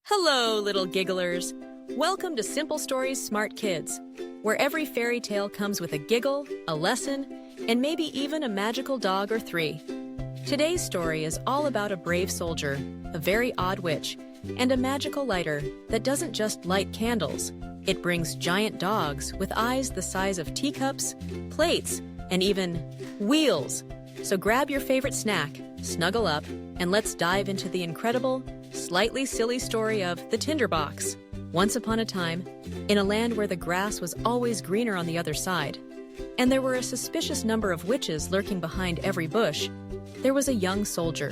Hello, little gigglers. Welcome to Simple Stories Smart Kids, where every fairy tale comes with a giggle, a lesson, and maybe even a magical dog or three. Today's story is all about a brave soldier, a very odd witch, and a magical lighter that doesn't just light candles. It brings giant dogs with eyes the size of teacups, plates, and even wheels. So grab your favorite snack, snuggle up, and let's dive into the incredible, slightly silly story of the Tinderbox. Once upon a time, in a land where the grass was always greener on the other side, and there were a suspicious number of witches lurking behind every bush, there was a young soldier.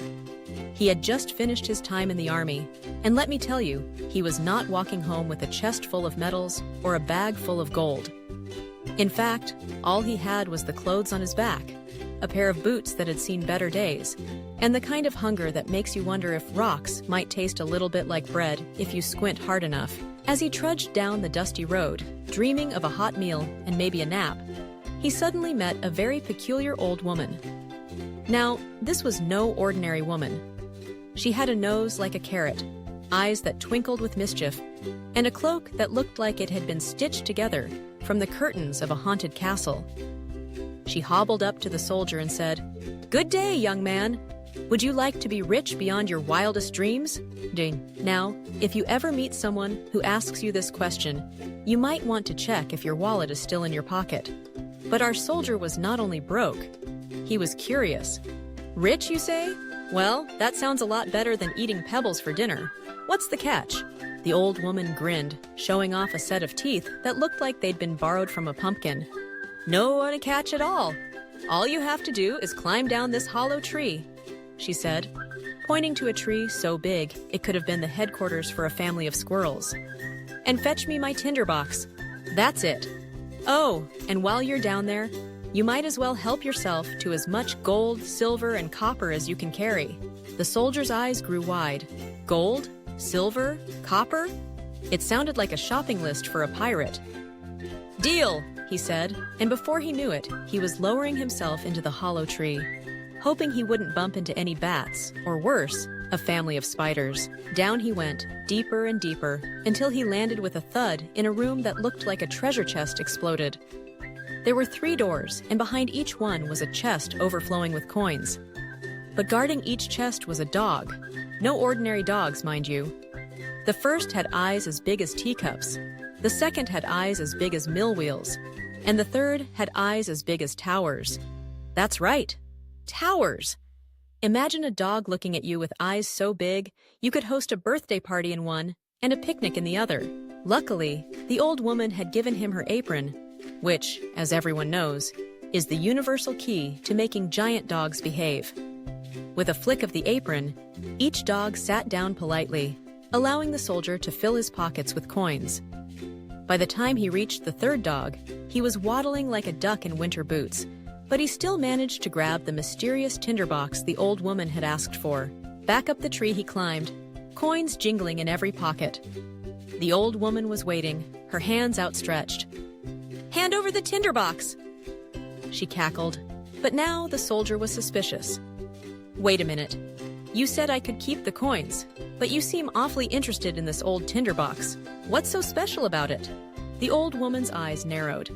He had just finished his time in the army, and let me tell you, he was not walking home with a chest full of medals or a bag full of gold. In fact, all he had was the clothes on his back, a pair of boots that had seen better days, and the kind of hunger that makes you wonder if rocks might taste a little bit like bread if you squint hard enough. As he trudged down the dusty road, dreaming of a hot meal and maybe a nap, he suddenly met a very peculiar old woman. Now, this was no ordinary woman. She had a nose like a carrot, eyes that twinkled with mischief, and a cloak that looked like it had been stitched together from the curtains of a haunted castle. She hobbled up to the soldier and said, "Good day, young man. Would you like to be rich beyond your wildest dreams?" Now, if you ever meet someone who asks you this question, you might want to check if your wallet is still in your pocket. But our soldier was not only broke, he was curious. Rich, you say? Well, that sounds a lot better than eating pebbles for dinner. What's the catch? The old woman grinned, showing off a set of teeth that looked like they'd been borrowed from a pumpkin. No catch at all. All you have to do is climb down this hollow tree, she said, pointing to a tree so big it could have been the headquarters for a family of squirrels. And fetch me my tinderbox. That's it. Oh, and while you're down there, you might as well help yourself to as much gold, silver, and copper as you can carry. The soldier's eyes grew wide. Gold? Silver? Copper? It sounded like a shopping list for a pirate. Deal, he said, and before he knew it, he was lowering himself into the hollow tree, hoping he wouldn't bump into any bats, or worse, a family of spiders. Down he went, deeper and deeper, until he landed with a thud in a room that looked like a treasure chest exploded. There were 3 doors, and behind each one was a chest overflowing with coins. But guarding each chest was a dog. No ordinary dogs, mind you. The first had eyes as big as teacups. The second had eyes as big as mill wheels. And the third had eyes as big as towers. That's right. Towers! Imagine a dog looking at you with eyes so big, you could host a birthday party in one and a picnic in the other. Luckily, the old woman had given him her apron, which, as everyone knows, is the universal key to making giant dogs behave. With a flick of the apron, each dog sat down politely, allowing the soldier to fill his pockets with coins. By the time he reached the third dog, he was waddling like a duck in winter boots, but he still managed to grab the mysterious tinderbox the old woman had asked for. Back up the tree he climbed, coins jingling in every pocket. The old woman was waiting, her hands outstretched. "Hand over the tinderbox!" she cackled, but now the soldier was suspicious. "Wait a minute. You said I could keep the coins, but you seem awfully interested in this old tinderbox. What's so special about it?" The old woman's eyes narrowed.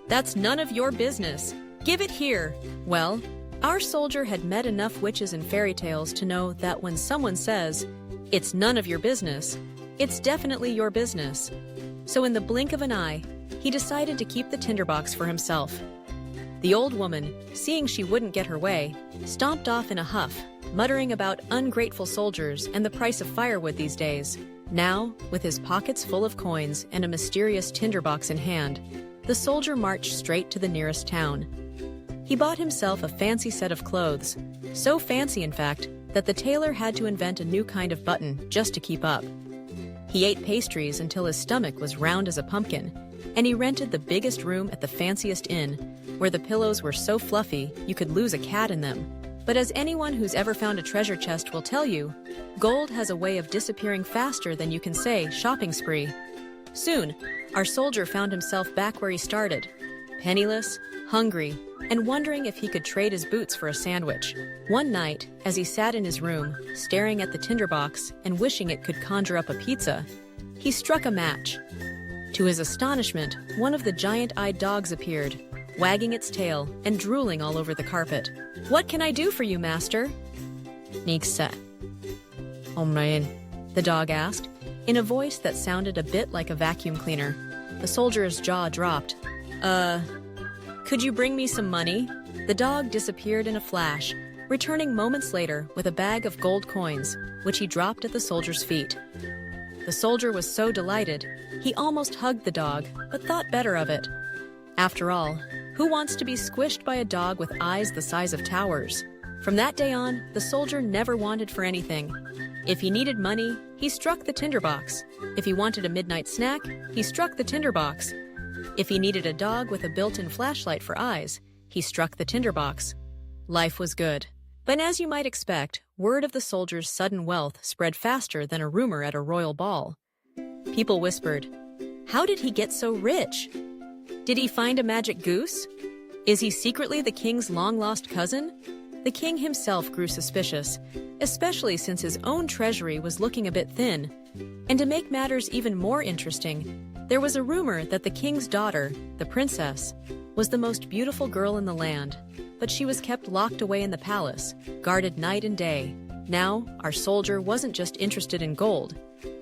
"That's none of your business. Give it here." Well, our soldier had met enough witches and fairy tales to know that when someone says, "It's none of your business," it's definitely your business. So in the blink of an eye, he decided to keep the tinderbox for himself. The old woman, seeing she wouldn't get her way, stomped off in a huff, muttering about ungrateful soldiers and the price of firewood these days. Now, with his pockets full of coins and a mysterious tinderbox in hand, the soldier marched straight to the nearest town. He bought himself a fancy set of clothes, so fancy in fact that the tailor had to invent a new kind of button just to keep up. He ate pastries until his stomach was round as a pumpkin, and he rented the biggest room at the fanciest inn, where the pillows were so fluffy you could lose a cat in them. But as anyone who's ever found a treasure chest will tell you, gold has a way of disappearing faster than you can say shopping spree. Soon, our soldier found himself back where he started, penniless, hungry, and wondering if he could trade his boots for a sandwich. One night, as he sat in his room, staring at the tinderbox and wishing it could conjure up a pizza, he struck a match. To his astonishment, one of the giant-eyed dogs appeared, wagging its tail and drooling all over the carpet. "What can I do for you, master?" "Nikse." The dog asked, in a voice that sounded a bit like a vacuum cleaner. The soldier's jaw dropped. Could you bring me some money?" The dog disappeared in a flash, returning moments later with a bag of gold coins, which he dropped at the soldier's feet. The soldier was so delighted, he almost hugged the dog, but thought better of it. After all, who wants to be squished by a dog with eyes the size of towers? From that day on, the soldier never wanted for anything. If he needed money, he struck the tinderbox. If he wanted a midnight snack, he struck the tinderbox. If he needed a dog with a built-in flashlight for eyes, he struck the tinderbox. Life was good. But as you might expect, word of the soldier's sudden wealth spread faster than a rumor at a royal ball. People whispered, "How did he get so rich? Did he find a magic goose? Is he secretly the king's long-lost cousin?" The king himself grew suspicious, especially since his own treasury was looking a bit thin. And to make matters even more interesting, there was a rumor that the king's daughter, the princess, was the most beautiful girl in the land, but she was kept locked away in the palace, guarded night and day. Now, our soldier wasn't just interested in gold.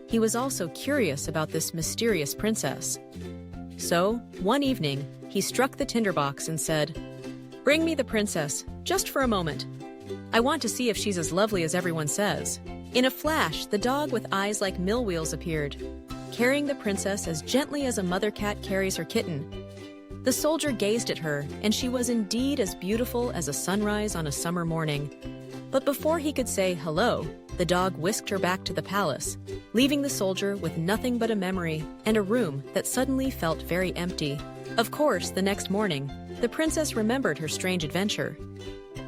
He was also curious about this mysterious princess. So, one evening, he struck the tinderbox and said, "Bring me the princess, just for a moment. I want to see if she's as lovely as everyone says." In a flash, the dog with eyes like mill wheels appeared, carrying the princess as gently as a mother cat carries her kitten. The soldier gazed at her, and she was indeed as beautiful as a sunrise on a summer morning. But before he could say hello, the dog whisked her back to the palace, leaving the soldier with nothing but a memory and a room that suddenly felt very empty. Of course, the next morning, the princess remembered her strange adventure.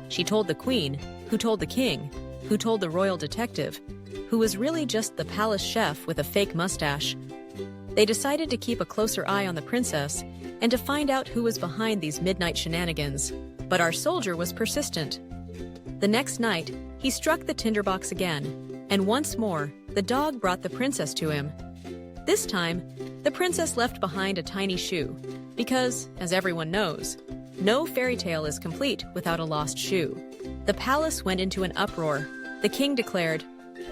She told the queen, who told the king, who told the royal detective, who was really just the palace chef with a fake mustache. They decided to keep a closer eye on the princess and to find out who was behind these midnight shenanigans. But our soldier was persistent. The next night, he struck the tinderbox again, and once more, the dog brought the princess to him. This time, the princess left behind a tiny shoe, because, as everyone knows, no fairy tale is complete without a lost shoe. The palace went into an uproar. The king declared,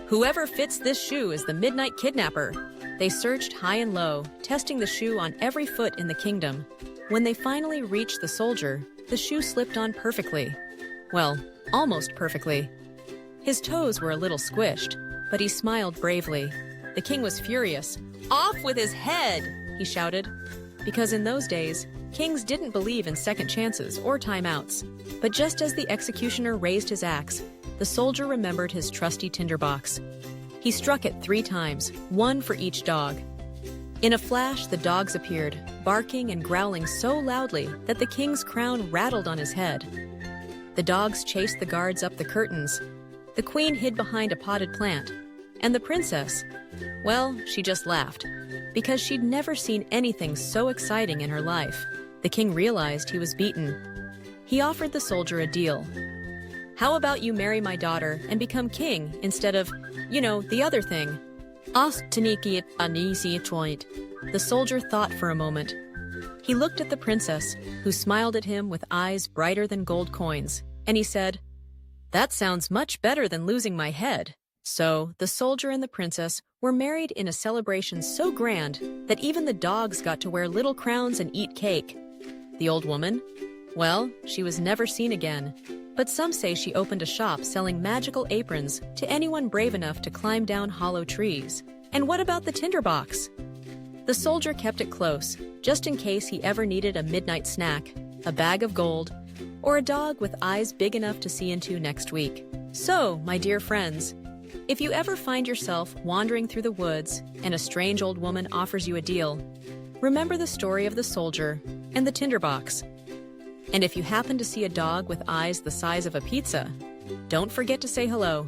"Whoever fits this shoe is the midnight kidnapper." They searched high and low, testing the shoe on every foot in the kingdom. When they finally reached the soldier, the shoe slipped on perfectly. Well, almost perfectly. His toes were a little squished, but he smiled bravely. The king was furious. "Off with his head!" he shouted. Because in those days, kings didn't believe in second chances or timeouts. But just as the executioner raised his axe, the soldier remembered his trusty tinderbox. He struck it 3 times, one for each dog. In a flash, the dogs appeared, barking and growling so loudly that the king's crown rattled on his head. The dogs chased the guards up the curtains. The queen hid behind a potted plant. And the princess, well, she just laughed, because she'd never seen anything so exciting in her life. The king realized he was beaten. He offered the soldier a deal. "How about you marry my daughter and become king instead of, the other thing?" The soldier thought for a moment. He looked at the princess, who smiled at him with eyes brighter than gold coins, and he said, "That sounds much better than losing my head." So, the soldier and the princess were married in a celebration so grand that even the dogs got to wear little crowns and eat cake. The old woman? Well, she was never seen again. But some say she opened a shop selling magical aprons to anyone brave enough to climb down hollow trees. And what about the tinderbox? The soldier kept it close, just in case he ever needed a midnight snack, a bag of gold, or a dog with eyes big enough to see into next week. So, my dear friends, if you ever find yourself wandering through the woods and a strange old woman offers you a deal, remember the story of the soldier and the tinderbox. And if you happen to see a dog with eyes the size of a pizza, don't forget to say hello,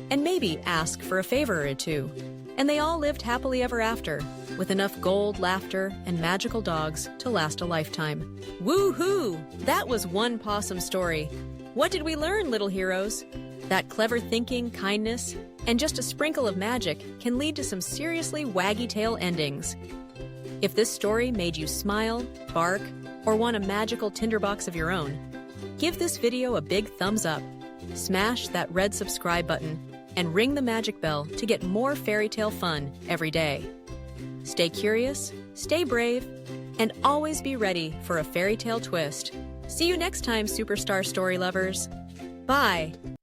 and maybe ask for a favor or two. And they all lived happily ever after, with enough gold, laughter, and magical dogs to last a lifetime. Woo-hoo! That was one possum story. What did we learn, little heroes? That clever thinking, kindness, and just a sprinkle of magic can lead to some seriously waggy tail endings. If this story made you smile, bark, or want a magical tinderbox of your own, give this video a big thumbs up, smash that red subscribe button, and ring the magic bell to get more fairy tale fun every day. Stay curious, stay brave, and always be ready for a fairy tale twist. See you next time, superstar story lovers. Bye!